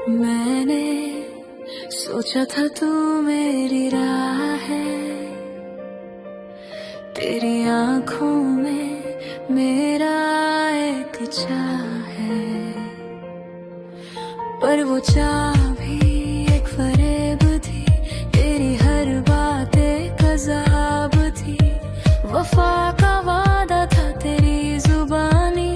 मैंने सोचा था तू मेरी राह है, तेरी आंखों में मेरा एक चाह है, पर वो चाह भी एक फरेब थी, तेरी हर बात एक अज़ाब थी। वफा का वादा था तेरी जुबानी,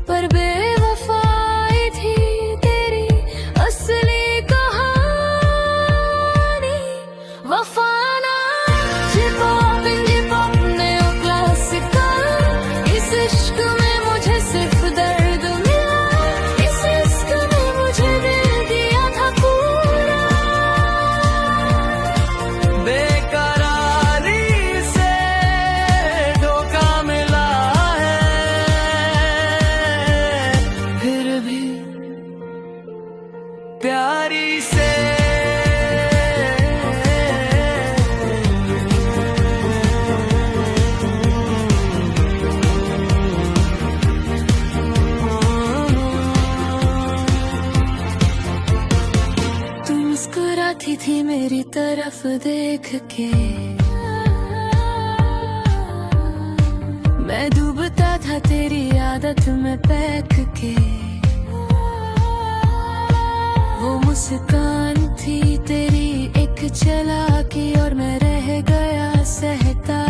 पर बेवफाई थी तेरी असली कहानी। वफा प्यारी से तू मुस्कुराती थी मेरी तरफ देख के, मैं डूबता था तेरी आदत में बहक के। वो मुस्कान थी तेरी एक चालाकी और मैं रह गया सहता